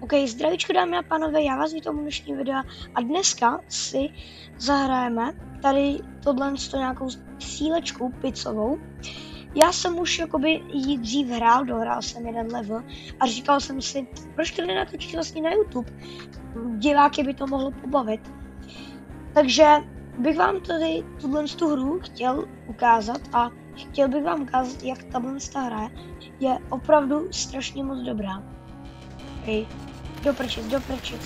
OK, zdravíčko dámy a pánové, já vás vítám u dnešní videa a dneska si zahrajeme tady tohle nějakou střílečku pizzovou. Já jsem už jakoby jí dřív dohrál jsem jeden level a říkal jsem si, proč to nenatočit vlastně na YouTube, diváky by to mohlo pobavit. Takže bych vám tady tu hru chtěl ukázat a chtěl bych vám ukázat, jak tahle hra je opravdu strašně moc dobrá. Okay. Doprčit.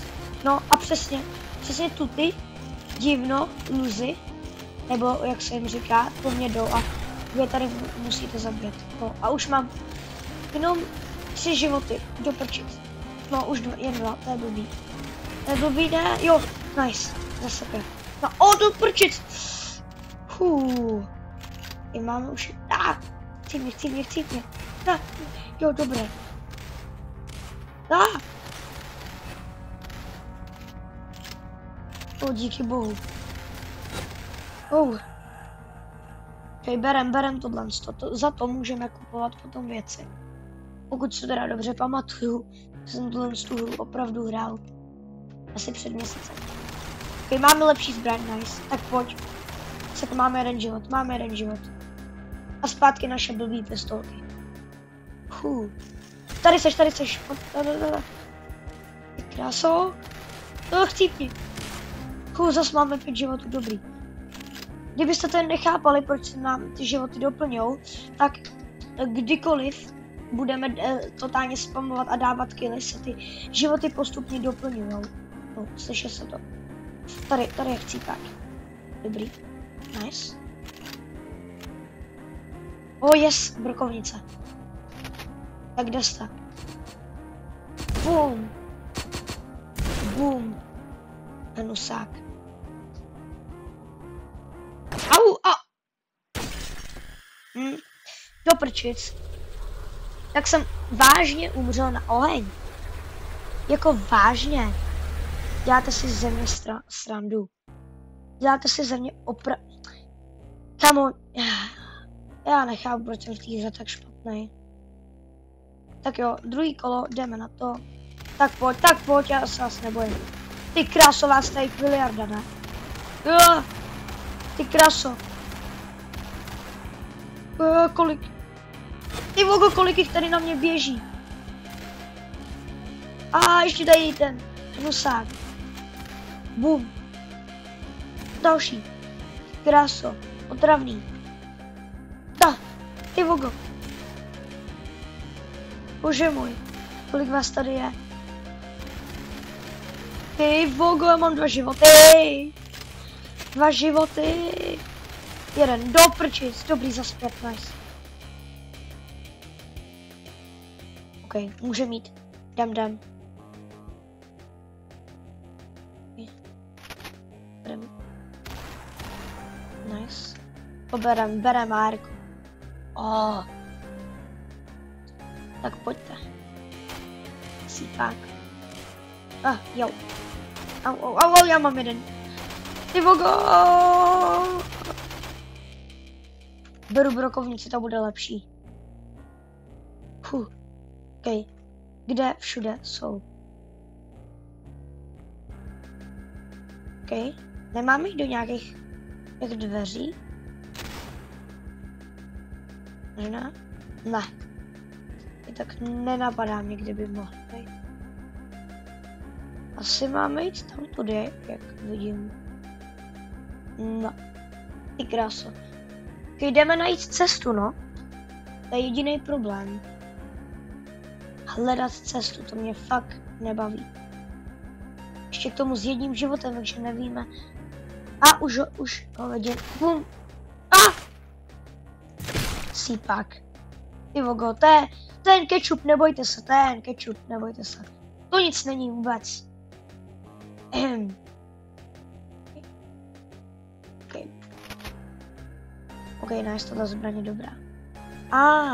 No a přesně tu ty divno luzy, nebo jak se jim říká, po mně jdou a vy tady musíte zabít. No a už mám jenom 3 životy, doprčit. No už jen 2, to je blbý. To je blbý, ne? Jo, nice, zase 5. No doprčit. I máme už, chci mě. Jo, dobré. Díky bohu. Okay, berem tohle. Za to můžeme kupovat potom věci. Pokud se teda dobře pamatuju, jsem tu hru opravdu hrál asi před měsícem. Okay, máme lepší zbraň, nice. Tak pojď. Máme jeden život. A zpátky naše blbý pistolky. Tady seš. Kráso. Chcípni. Zas máme 5 životů, dobrý. Kdybyste to nechápali, proč se nám ty životy doplňou, tak kdykoliv budeme totálně spamovat a dávat killy, se ty životy postupně doplňujou. No, slyší se to. Tady je chcípák. Dobrý. Nice. Yes, brokovnice. Tak kde jste? Boom. Hnusák. Doprčic. Tak jsem vážně umřel na oheň. Jako vážně. Děláte si ze mě srandu. Děláte si ze mě Kamo, já nechápu, proč jsem v té hře tak špatný. Tak jo, druhý kolo, jdeme na to. Tak pojď, já se vás nebojím. Ty kráso, vás tady miliarda, ne? Jo, ty kráso. Kolik? Ty vogo, kolik jich tady na mě běží. Ještě tady ten hnusák. Bum. Další. Kráso. Otravný. Ty vogo. Bože můj. Kolik vás tady je? Ty vogo, já mám 2 životy. 2 životy. Jeden, doprčit, dobrý, zas 5, nice. OK, může mít, jdem. Nice. Berem Marku. Tak pojďte. Sípák. Jo. Au, já mám jeden. Ty vogo! Beru brokovnici, to bude lepší. OK. Kde všude jsou? OK. Nemáme jít do nějakých dveří? Možná? Ne. Tak nenapadá mě, kde by mohl být. Asi máme jít tam tudy, jak vidím. No. Ty kráso. Jdeme najít cestu, no. To je jediný problém. Hledat cestu, to mě fakt nebaví. Ještě k tomu s jedním životem, takže nevíme. Už ho vidím. Bum. Sípák. Ty vogo, ten kečup, nebojte se, To nic není vůbec. OK, nice, tohle zbraň je dobrá.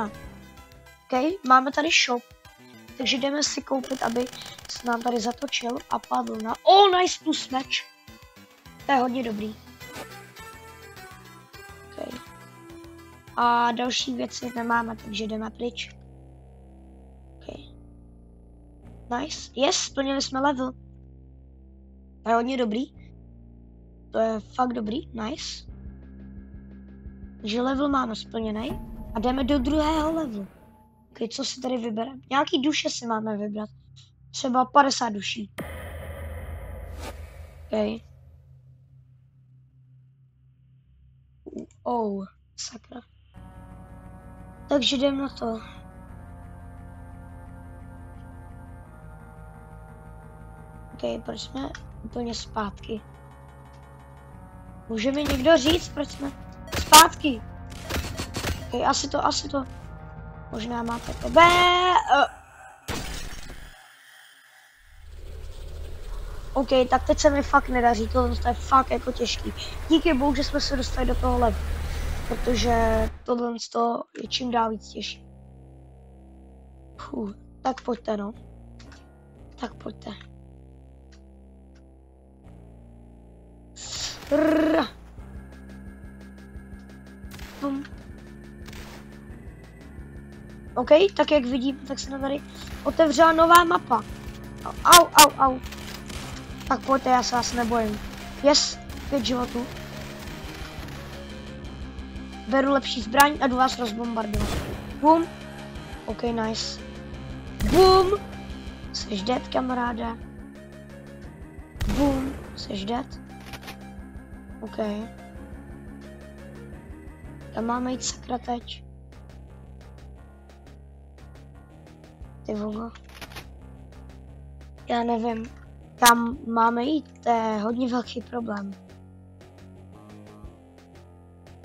OK, máme tady shop. Takže jdeme si koupit, aby se nám tady zatočil a padl na... nice, plus meč. To je hodně dobrý. OK. A další věci nemáme, takže jdeme pryč. OK. Nice. Yes, splnili jsme level. To je hodně dobrý. To je fakt dobrý, nice. Takže level máme splněný. A jdeme do druhého levelu. Okay, co si tady vybereme? Nějaký duše si máme vybrat. Třeba 50 duší. Okay. Oh, sakra. Takže jdem na to. Ok, proč jsme úplně zpátky? Může mi někdo říct, proč jsme zpátky? Ok, asi to. Možná máte tebe. Ok, tak teď se mi fakt nedaří, to je fakt jako těžký. Díky bohu, že jsme se dostali do toho levelu. Protože tohle je čím dál víc těžší. Tak pojďte, no. Tak pojďte. OK, tak jak vidím, tak se nám tady otevřela nová mapa. Au. Tak pojďte, já se vás nebojím. Yes, 5 životů. Beru lepší zbraň a jdu vás rozbombardovat. Boom. OK, nice. Boom. Jseš dead, kamaráde. Boom. Jseš dead. OK. Tam máme jít sakra teď. Ty vole. Já nevím. Tam máme jít, to je hodně velký problém.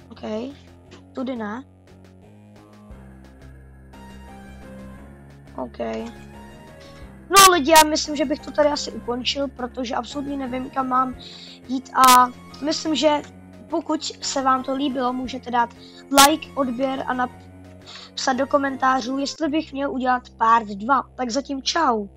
OK. Tudy ne. OK. No lidi, já myslím, že bych to tady asi ukončil, protože absolutně nevím, kam mám jít a myslím, že pokud se vám to líbilo, můžete dát like, odběr a napsat do komentářů, jestli bych měl udělat part 2. Tak zatím čau.